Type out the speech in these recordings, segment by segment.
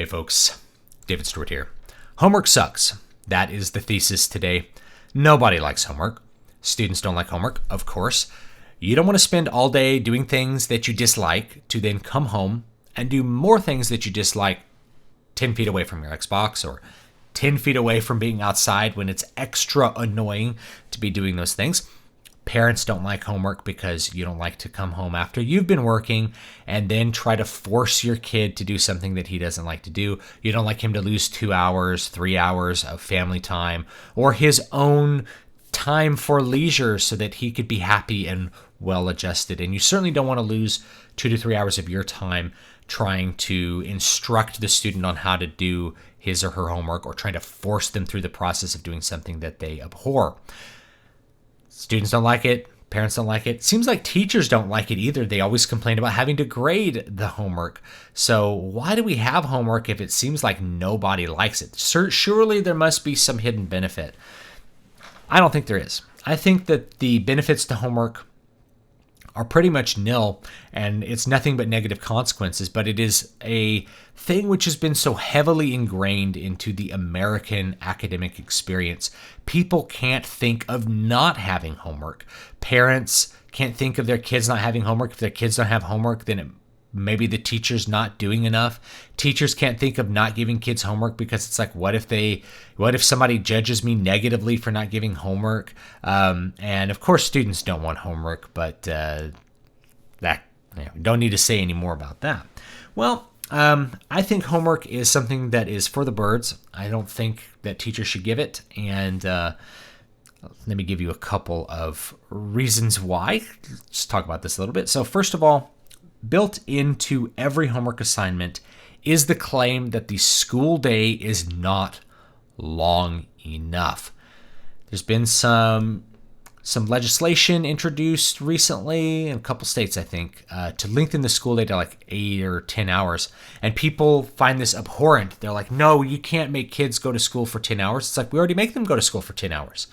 Hey folks, David Stewart here. Homework sucks. That is the thesis today. Nobody likes homework. Students don't like homework, of course. You don't want to spend all day doing things that you dislike to then come home and do more things that you dislike 10 feet away from your Xbox or 10 feet away from being outside when it's extra annoying to be doing those things. Parents don't like homework because you don't like to come home after you've been working and then try to force your kid to do something that he doesn't like to do. You don't like him to lose 2 hours, 3 hours of family time or his own time for leisure so that he could be happy and well adjusted. And you certainly don't want to lose 2 to 3 hours of your time trying to instruct the student on how to do his or her homework or trying to force them through the process of doing something that they abhor. Students don't like it. Parents don't like it. Seems like teachers don't like it either. They always complain about having to grade the homework. So why do we have homework if it seems like nobody likes it? Surely there must be some hidden benefit. I don't think there is. I think that the benefits to homework are pretty much nil, and it's nothing but negative consequences, but it is a thing which has been so heavily ingrained into the American academic experience. People can't think of not having homework. Parents can't think of their kids not having homework. If their kids don't have homework, then maybe the teacher's not doing enough. Teachers can't think of not giving kids homework because it's like, what if somebody judges me negatively for not giving homework? And of course, students don't want homework, but don't need to say any more about that. Well, I think homework is something that is for the birds. I don't think that teachers should give it. And let me give you a couple of reasons why. Let's talk about this a little bit. So first of all, built into every homework assignment is the claim that the school day is not long enough. There's been some legislation introduced recently in a couple states, I think, to lengthen the school day to like 8 or 10 hours. And people find this abhorrent. They're like, no, you can't make kids go to school for 10 hours. It's like, we already make them go to school for 10 hours.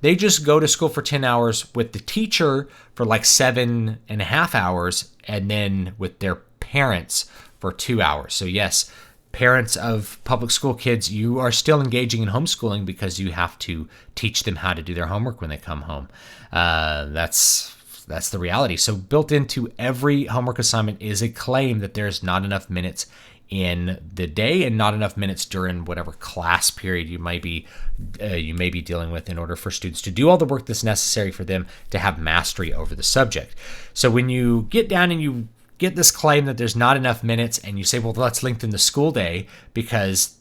They just go to school for 10 hours with the teacher for like 7.5 hours and then with their parents for 2 hours. So yes, parents of public school kids, you are still engaging in homeschooling because you have to teach them how to do their homework when they come home. That's the reality. So built into every homework assignment is a claim that there's not enough minutes in the day and not enough minutes during whatever class period you may be dealing with in order for students to do all the work that's necessary for them to have mastery over the subject. So when you get down and you get this claim that there's not enough minutes and you say, well, let's lengthen the school day because,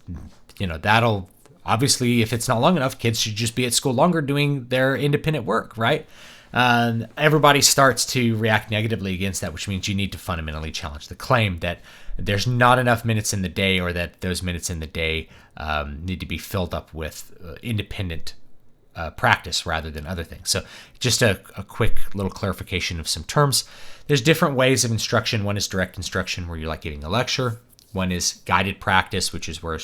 that'll obviously, if it's not long enough, kids should just be at school longer doing their independent work, right? Everybody starts to react negatively against that, which means you need to fundamentally challenge the claim that there's not enough minutes in the day or that those minutes in the day need to be filled up with independent practice rather than other things. So just a quick little clarification of some terms. There's different ways of instruction. One is direct instruction where you're like giving a lecture. One is guided practice, which is where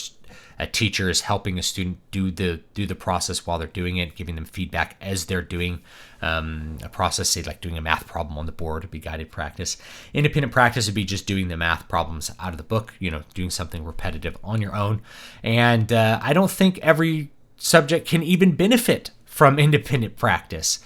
a teacher is helping a student do the process while they're doing it, giving them feedback as they're doing a process, say like doing a math problem on the board would be guided practice. Independent practice would be just doing the math problems out of the book, doing something repetitive on your own. And I don't think every subject can even benefit from independent practice.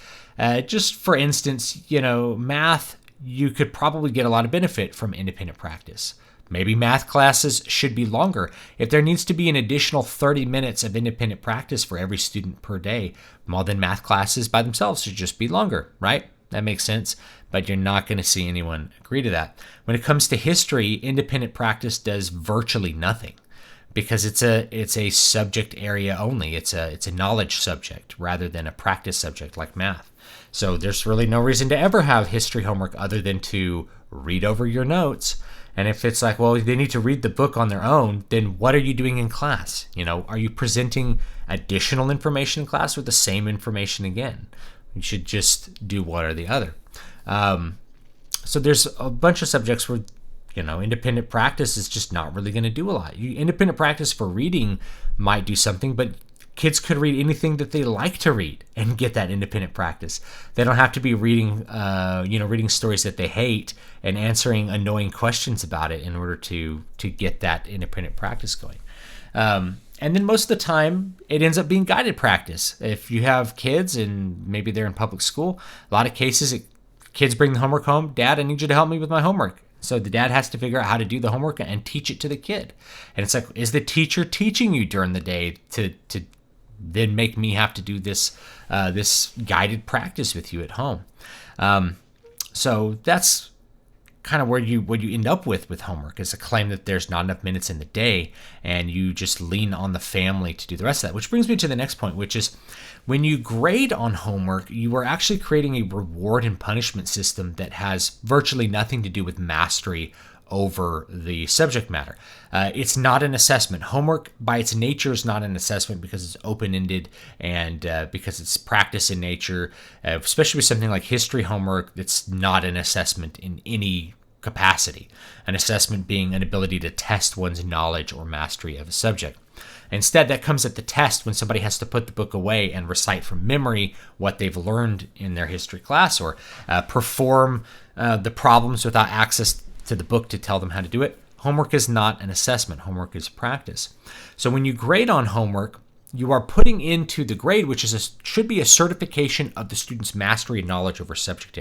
Just for instance, math, you could probably get a lot of benefit from independent practice. Maybe math classes should be longer. If there needs to be an additional 30 minutes of independent practice for every student per day, well, then math classes by themselves should just be longer, right? That makes sense, but you're not going to see anyone agree to that. When it comes to history, independent practice does virtually nothing because it's a subject area only. It's a knowledge subject rather than a practice subject like math. So there's really no reason to ever have history homework other than to read over your notes. And if it's like, well, they need to read the book on their own, then what are you doing in class? Are you presenting additional information in class or the same information again? You should just do one or the other. So there's a bunch of subjects where, independent practice is just not really going to do a lot. Independent practice for reading might do something, but Kids could read anything that they like to read and get that independent practice. They don't have to be reading, reading stories that they hate and answering annoying questions about it in order to get that independent practice going. And then most of the time, it ends up being guided practice. If you have kids and maybe they're in public school, a lot of cases, kids bring the homework home. Dad, I need you to help me with my homework. So the dad has to figure out how to do the homework and teach it to the kid. And it's like, is the teacher teaching you during the day to then make me have to do this guided practice with you at home? So that's kind of what you end up with homework, is a claim that there's not enough minutes in the day and you just lean on the family to do the rest of that. Which brings me to the next point, which is when you grade on homework, you are actually creating a reward and punishment system that has virtually nothing to do with mastery over the subject matter. It's not an assessment. Homework by its nature is not an assessment because it's open-ended and because it's practice in nature, especially with something like history homework. That's not an assessment in any capacity. An assessment being an ability to test one's knowledge or mastery of a subject. Instead, that comes at the test when somebody has to put the book away and recite from memory what they've learned in their history class, or perform the problems without access to the book to tell them how to do it. Homework is not an assessment. Homework is practice. So when you grade on homework, you are putting into the grade, which should be a certification of the student's mastery and knowledge over subject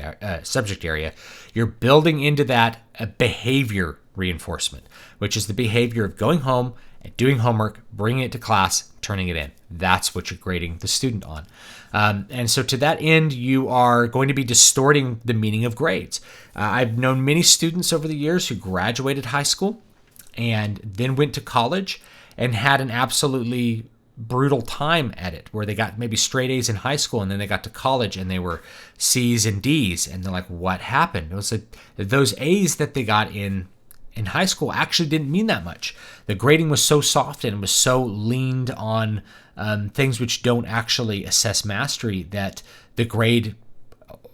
area. You're building into that a behavior reinforcement, which is the behavior of going home and doing homework, bringing it to class, turning it in. That's what you're grading the student on. And so to that end, you are going to be distorting the meaning of grades. I've known many students over the years who graduated high school and then went to college and had an absolutely brutal time at it, where they got maybe straight A's in high school and then they got to college and they were C's and D's, and they're like, what happened? It was like those A's that they got in high school actually didn't mean that much. The grading was so soft and was so leaned on things which don't actually assess mastery that the grade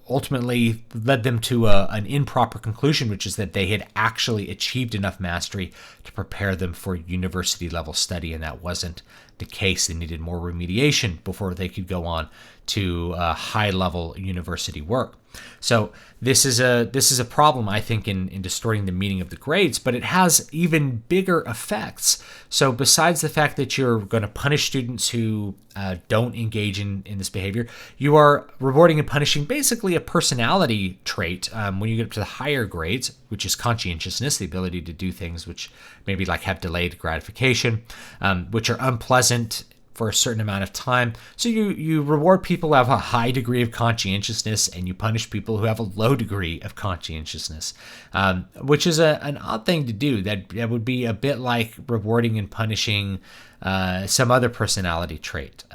ultimately led them to an improper conclusion, which is that they had actually achieved enough mastery to prepare them for university level study, and that wasn't the case. They needed more remediation before they could go on to high level university work. So this is a problem, I think, in distorting the meaning of the grades, but it has even bigger effects. So besides the fact that you're going to punish students who don't engage in this behavior, you are rewarding and punishing basically a personality trait when you get up to the higher grades, which is conscientiousness, the ability to do things which maybe like have delayed gratification, which are unpleasant for a certain amount of time. So you reward people who have a high degree of conscientiousness, and you punish people who have a low degree of conscientiousness, which is an odd thing to do. That would be a bit like rewarding and punishing some other personality trait.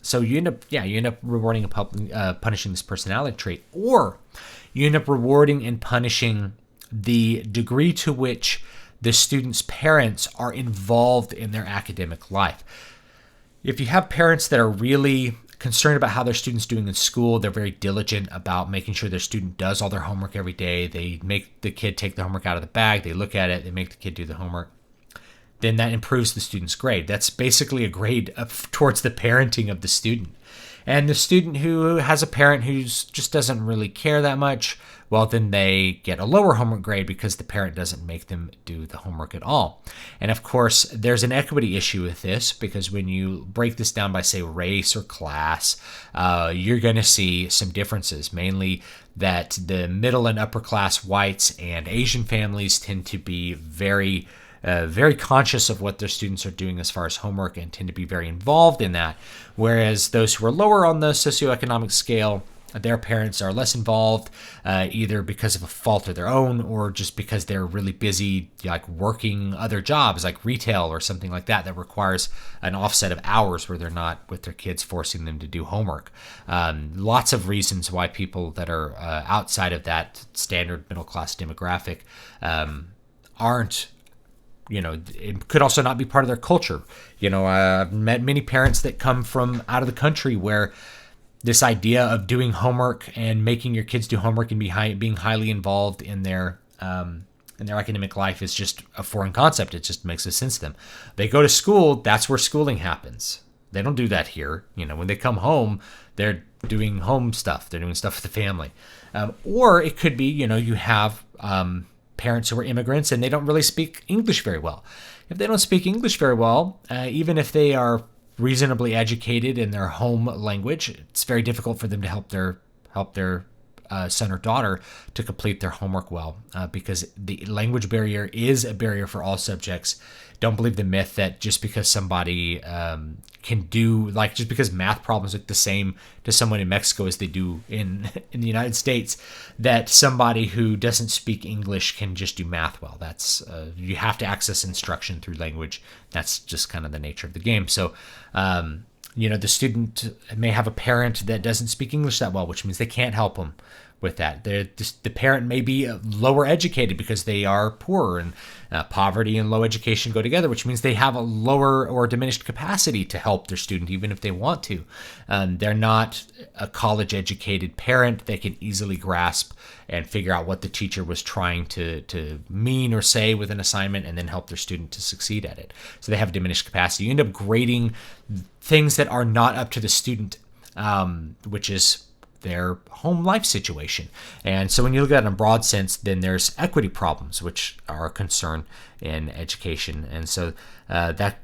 So you end up rewarding and punishing this personality trait, or you end up rewarding and punishing the degree to which the student's parents are involved in their academic life. If you have parents that are really concerned about how their student's doing in school, they're very diligent about making sure their student does all their homework every day. They make the kid take the homework out of the bag. They look at it. They make the kid do the homework. Then that improves the student's grade. That's basically a grade towards the parenting of the student. And the student who has a parent who just doesn't really care that much, well, then they get a lower homework grade because the parent doesn't make them do the homework at all. And of course, there's an equity issue with this, because when you break this down by, say, race or class, you're going to see some differences, mainly that the middle and upper class whites and Asian families tend to be very conscious of what their students are doing as far as homework and tend to be very involved in that. Whereas those who are lower on the socioeconomic scale, their parents are less involved, either because of a fault of their own or just because they're really busy, like working other jobs like retail or something like that requires an offset of hours where they're not with their kids forcing them to do homework. Lots of reasons why people that are outside of that standard middle class demographic aren't, it could also not be part of their culture. I've met many parents that come from out of the country where this idea of doing homework and making your kids do homework and being highly involved in their academic life is just a foreign concept. It just makes no sense to them. They go to school, that's where schooling happens. They don't do that here. When they come home, they're doing home stuff. They're doing stuff with the family. Or it could be, you have parents who are immigrants and they don't really speak English very well. If they don't speak English very well, even if they are reasonably educated in their home language, it's very difficult for them to help their son or daughter to complete their homework well, because the language barrier is a barrier for all subjects. Don't believe the myth that just because somebody can do, just because math problems look the same to someone in Mexico as they do in the United States, that somebody who doesn't speak English can just do math well. That's you have to access instruction through language. That's just kind of the nature of the game. So the student may have a parent that doesn't speak English that well, which means they can't help them with that. The parent may be lower educated because they are poorer, and poverty and low education go together, which means they have a lower or diminished capacity to help their student, even if they want to. They're not a college-educated parent that can easily grasp and figure out what the teacher was trying to mean or say with an assignment and then help their student to succeed at it. So they have diminished capacity. You end up grading things that are not up to the student, which is their home life situation. And so when you look at it in a broad sense, then there's equity problems, which are a concern in education. And so that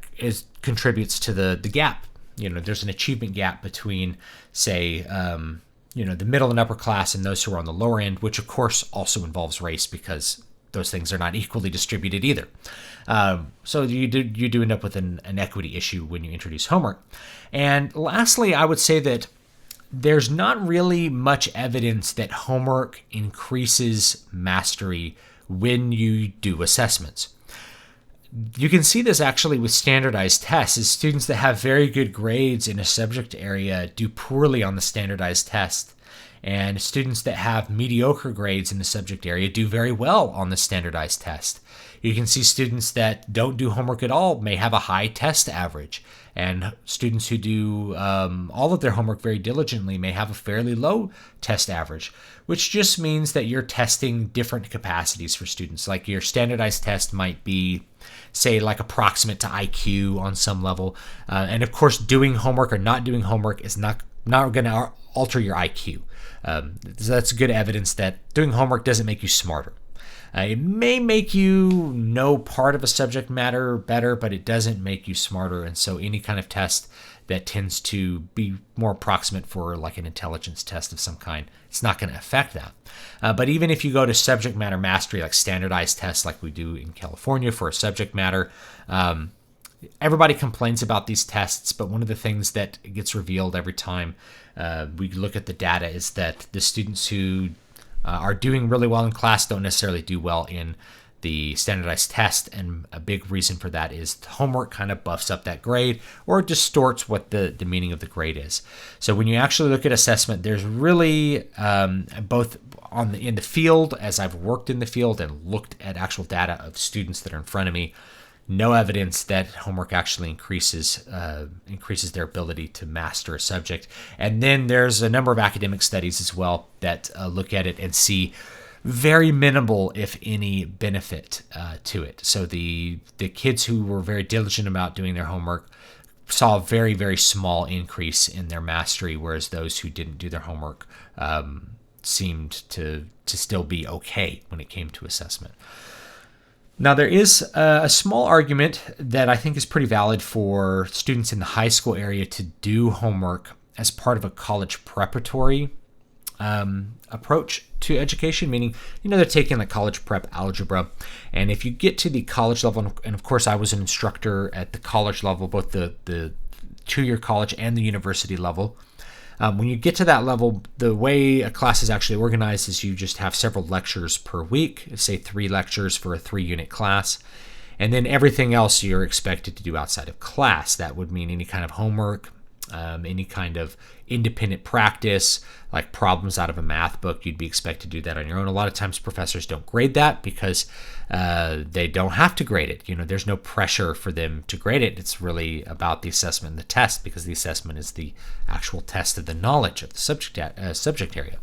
contributes to the gap. There's an achievement gap between, say, the middle and upper class and those who are on the lower end, which of course also involves race, because those things are not equally distributed either. So you do end up with an equity issue when you introduce homework. And lastly, I would say that there's not really much evidence that homework increases mastery when you do assessments. You can see this actually with standardized tests, as students that have very good grades in a subject area do poorly on the standardized test, and students that have mediocre grades in the subject area do very well on the standardized test. You can see students that don't do homework at all may have a high test average, and students who do all of their homework very diligently may have a fairly low test average, which just means that you're testing different capacities for students. Like your standardized test might be, say, like approximate to IQ on some level. And of course, doing homework or not doing homework is not going to alter your IQ. So that's good evidence that doing homework doesn't make you smarter. It may make you know part of a subject matter better, but it doesn't make you smarter. And so any kind of test that tends to be more approximate for like an intelligence test of some kind, it's not going to affect that. But even if you go to subject matter mastery, like standardized tests like we do in California for a subject matter, everybody complains about these tests, but one of the things that gets revealed every time we look at the data is that the students who are doing really well in class don't necessarily do well in the standardized test, and a big reason for that is homework kind of buffs up that grade or distorts what the meaning of the grade is. So when you actually look at assessment, there's really both in the field, as I've worked in the field and looked at actual data of students that are in front of me, no evidence that homework actually increases their ability to master a subject. And then there's a number of academic studies as well that look at it and see very minimal, if any, benefit to it. So the kids who were very diligent about doing their homework saw a very, very small increase in their mastery, whereas those who didn't do their homework seemed to still be okay when it came to assessment. Now, there is a small argument that I think is pretty valid for students in the high school area to do homework as part of a college preparatory approach to education, meaning, they're taking like college prep algebra. And if you get to the college level, and of course I was an instructor at the college level, both the 2-year college and the university level. When you get to that level, the way a class is actually organized is you just have several lectures per week, say 3 lectures for a 3-unit class. And then everything else you're expected to do outside of class. That would mean any kind of homework, any kind of independent practice, like problems out of a math book. You'd be expected to do that on your own. A lot of times professors don't grade that because they don't have to grade it. There's no pressure for them to grade it. It's really about the assessment and the test, because the assessment is the actual test of the knowledge of the subject area.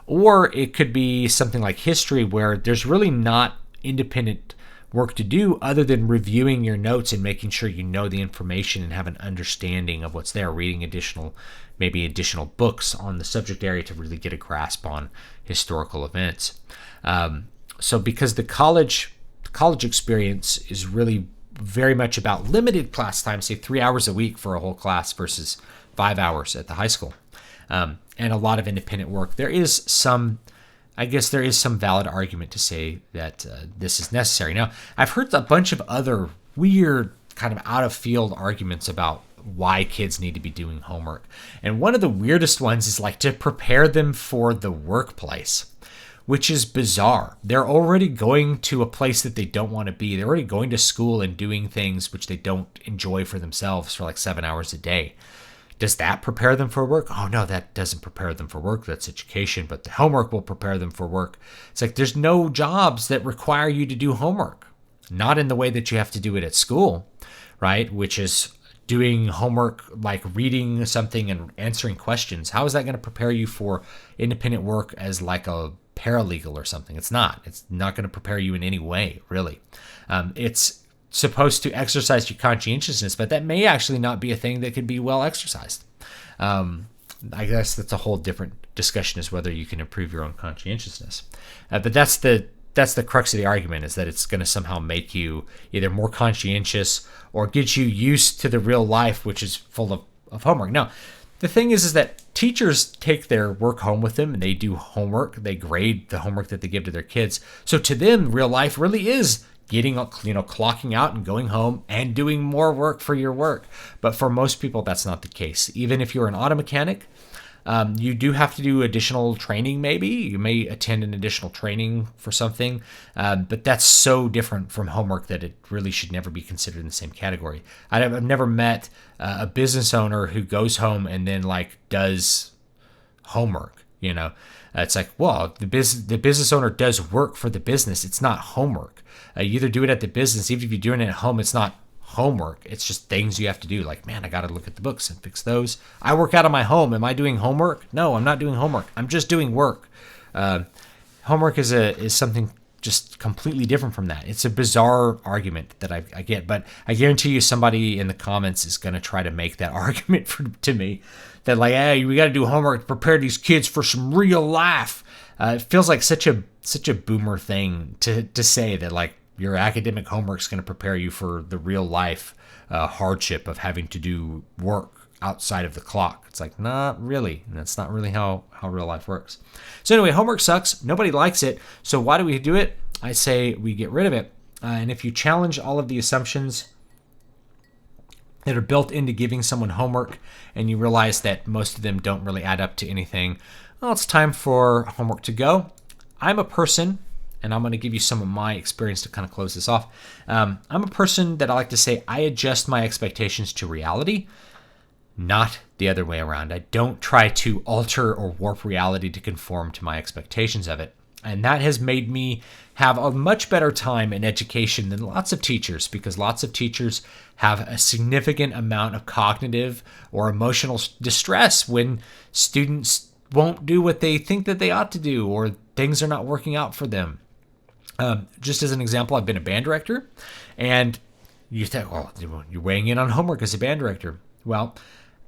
Or it could be something like history, where there's really not independent work to do other than reviewing your notes and making sure you know the information and have an understanding of what's there, reading maybe additional books on the subject area to really get a grasp on historical events. So because the college experience is really very much about limited class time, say 3 hours a week for a whole class versus 5 hours at the high school, and a lot of independent work, there is some valid argument to say that this is necessary. Now, I've heard a bunch of other weird kind of out of field arguments about why kids need to be doing homework. And one of the weirdest ones is like to prepare them for the workplace, which is bizarre. They're already going to a place that they don't want to be. They're already going to school and doing things which they don't enjoy for themselves for like 7 hours a day. Does that prepare them for work? Oh no, that doesn't prepare them for work. That's education, but the homework will prepare them for work. It's like there's no jobs that require you to do homework. Not in the way that you have to do it at school, right? Which is doing homework like reading something and answering questions. How is that going to prepare you for independent work as like a paralegal or something? It's not. It's not going to prepare you in any way, really. It's supposed to exercise your conscientiousness, but that may actually not be a thing that could be well exercised. I guess that's a whole different discussion, is whether you can improve your own conscientiousness. But that's the crux of the argument, is that it's going to somehow make you either more conscientious or get you used to the real life, which is full of homework. Now, the thing is that teachers take their work home with them and they do homework. They grade the homework that they give to their kids. So to them, real life really is clocking out and going home and doing more work for your work. But for most people, that's not the case. Even if you're an auto mechanic, you do have to do additional training. Maybe you may attend an additional training for something, but that's so different from homework that it really should never be considered in the same category. I've never met a business owner who goes home and then like does homework. It's like, well, the business owner does work for the business. It's not homework. You either do it at the business. Even if you're doing it at home, it's not homework. It's just things you have to do. Like, man, I got to look at the books and fix those. I work out of my home. Am I doing homework? No, I'm not doing homework. I'm just doing work. Homework is something just completely different from that. It's a bizarre argument that I get, but I guarantee you somebody in the comments is going to try to make that argument to me, that like, hey, we got to do homework to prepare these kids for some real life. It feels like such a boomer thing to say that like your academic homework is going to prepare you for the real life hardship of having to do work outside of the clock. It's like, not really. And that's not really how real life works. So anyway, homework sucks. Nobody likes it. So why do we do it? I say we get rid of it. And if you challenge all of the assumptions that are built into giving someone homework and you realize that most of them don't really add up to anything, well, it's time for homework to go. I'm a person, and I'm going to give you some of my experience to kind of close this off. I'm a person that I like to say I adjust my expectations to reality, not the other way around. I don't try to alter or warp reality to conform to my expectations of it. And that has made me have a much better time in education than lots of teachers, because lots of teachers have a significant amount of cognitive or emotional distress when students won't do what they think that they ought to do, or things are not working out for them. Just as an example, I've been a band director, and you think, well, you're weighing in on homework as a band director. Well,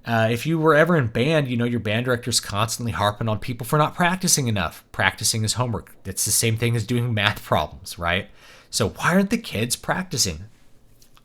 if you were ever in band, your band director's constantly harping on people for not practicing enough. Practicing is homework. It's the same thing as doing math problems, right? So why aren't the kids practicing?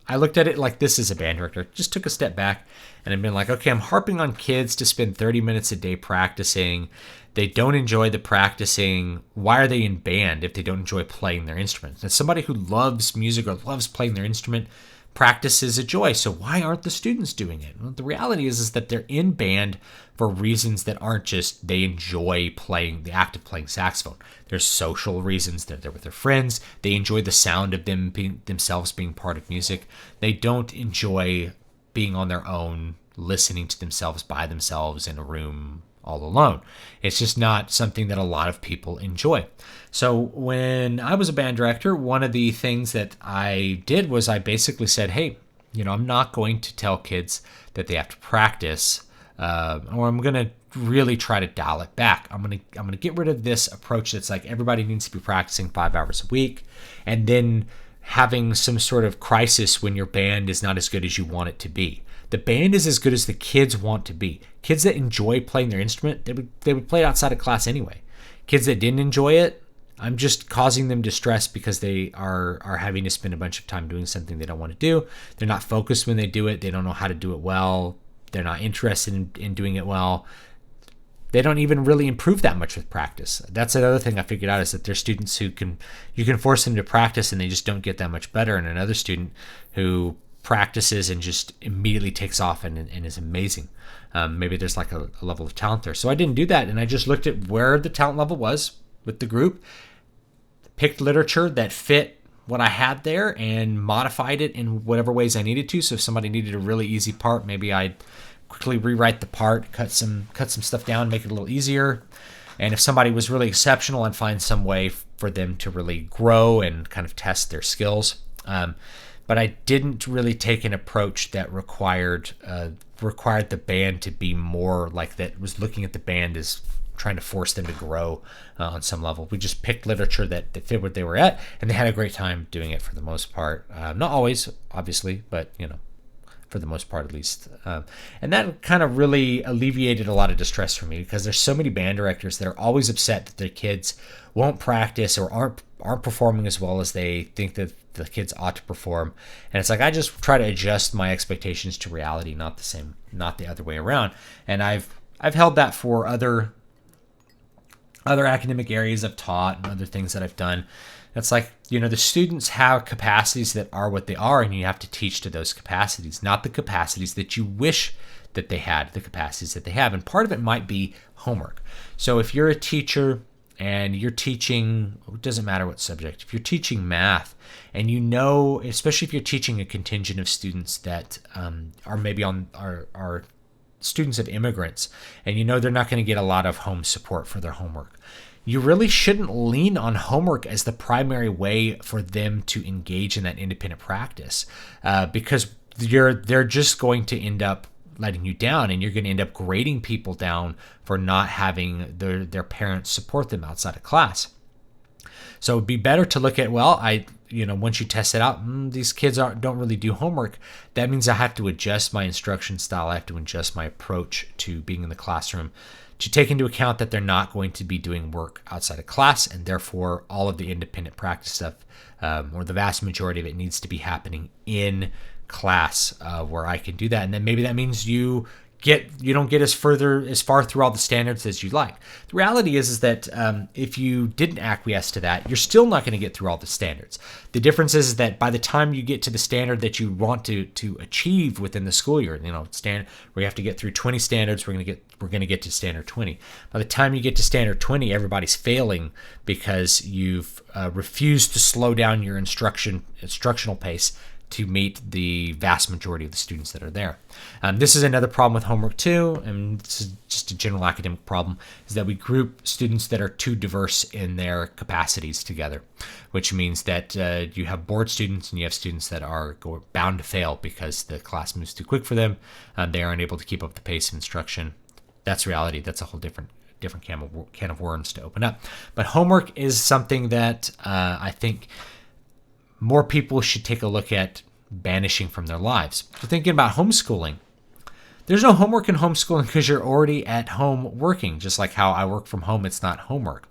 I looked at it like this as a band director. Just took a step back and I've been like, okay, I'm harping on kids to spend 30 minutes a day practicing. They don't enjoy the practicing. Why are they in band if they don't enjoy playing their instrument? As somebody who loves music or loves playing their instrument, practice is a joy. So why aren't the students doing it? Well, the reality is that they're in band for reasons that aren't just they enjoy playing the act of playing saxophone. There's social reasons. They're there with their friends. They enjoy the sound of themselves being part of music. They don't enjoy being on their own, listening to themselves by themselves in a room all alone. It's just not something that a lot of people enjoy. So when I was a band director, one of the things that I did was I basically said, hey, I'm not going to tell kids that they have to practice, or I'm going to really try to dial it back. I'm going to get rid of this approach that's like everybody needs to be practicing 5 hours a week, and then having some sort of crisis when your band is not as good as you want it to be. The band is as good as the kids want to be. Kids that enjoy playing their instrument, they would play it outside of class anyway. Kids that didn't enjoy it, I'm just causing them distress because they are having to spend a bunch of time doing something they don't want to do. They're not focused when they do it. They don't know how to do it well. They're not interested in doing it well. They don't even really improve that much with practice. That's another thing I figured out, is that there's students who you can force them to practice and they just don't get that much better, and another student who practices and just immediately takes off and is amazing. Maybe there's like a level of talent there. So I didn't do that, and I just looked at where the talent level was with the group, picked literature that fit what I had there, and modified it in whatever ways I needed to. So if somebody needed a really easy part, maybe I'd quickly rewrite the part, cut some stuff down, make it a little easier. And if somebody was really exceptional, I'd find some way for them to really grow and kind of test their skills. But I didn't really take an approach that required the band to be more like that, was looking at the band as trying to force them to grow on some level. We just picked literature that fit what they were at, and they had a great time doing it for the most part. Not always, obviously, but for the most part at least. And that kind of really alleviated a lot of distress for me, because there's so many band directors that are always upset that their kids won't practice or aren't performing as well as they think that the kids ought to perform. And it's like, I just try to adjust my expectations to reality, not the other way around. And I've held that for other academic areas I've taught and other things that I've done. It's like, the students have capacities that are what they are, and you have to teach to those capacities, not the capacities that you wish that they had, the capacities that they have. And part of it might be homework. So if you're a teacher and you're teaching, it doesn't matter what subject, if you're teaching math, and especially if you're teaching a contingent of students that are maybe are students of immigrants, and they're not going to get a lot of home support for their homework, you really shouldn't lean on homework as the primary way for them to engage in that independent practice, because they're just going to end up letting you down, and you're going to end up grading people down for not having their parents support them outside of class. So it'd be better to look at, once you test it out, these kids don't really do homework. That means I have to adjust my instruction style. I have to adjust my approach to being in the classroom to take into account that they're not going to be doing work outside of class, and therefore all of the independent practice stuff, or the vast majority of it, needs to be happening in class, where I can do that. And then maybe that means you don't get as far through all the standards as you'd like. The reality is that if you didn't acquiesce to that, you're still not going to get through all the standards. The difference is that by the time you get to the standard that you want to achieve within the school year, where you have to get through 20 standards, we're going to get to standard 20. By the time you get to standard 20, everybody's failing because you've refused to slow down your instructional pace to meet the vast majority of the students that are there. This is another problem with homework too, and this is just a general academic problem, is that we group students that are too diverse in their capacities together, which means that you have bored students and you have students that are bound to fail because the class moves too quick for them. They aren't able to keep up the pace of instruction. That's reality. That's a whole different can of worms to open up. But homework is something that I think more people should take a look at banishing from their lives. So thinking about homeschooling, there's no homework in homeschooling because you're already at home working, just like how I work from home, it's not homework.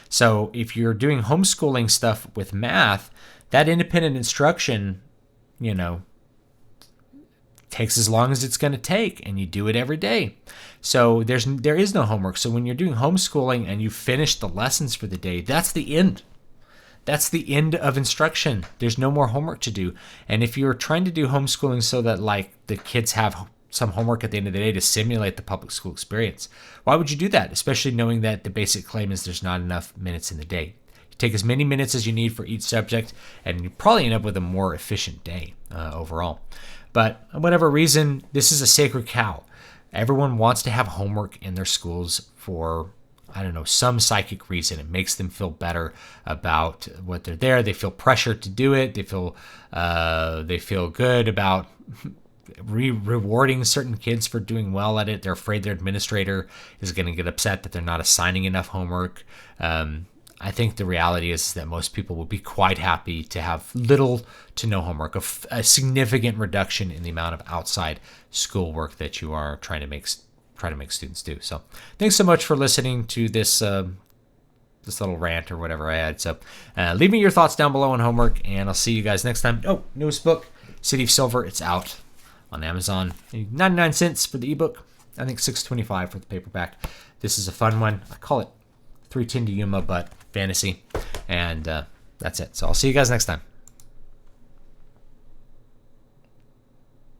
So if you're doing homeschooling stuff with math, that independent instruction, takes as long as it's going to take, and you do it every day. So there is no homework. So when you're doing homeschooling and you finish the lessons for the day, that's the end. That's the end of instruction. There's no more homework to do. And if you're trying to do homeschooling so that the kids have some homework at the end of the day to simulate the public school experience, why would you do that? Especially knowing that the basic claim is there's not enough minutes in the day. You take as many minutes as you need for each subject, and you probably end up with a more efficient day overall. But for whatever reason, this is a sacred cow. Everyone wants to have homework in their schools for some psychic reason. It makes them feel better about what they're there. They feel pressure to do it. They feel good about rewarding certain kids for doing well at it. They're afraid their administrator is going to get upset that they're not assigning enough homework. I think the reality is that most people will be quite happy to have little to no homework, a significant reduction in the amount of outside schoolwork that you are trying to make students do. So thanks so much for listening to this little rant or whatever I had. So leave me your thoughts down below on homework, and I'll see you guys next time. Oh, newest book, City of Silver. It's out on Amazon. 99 cents for the ebook. I think $6.25 for the paperback. This is a fun one. I call it 310 to Yuma, but fantasy. And that's it. So I'll see you guys next time.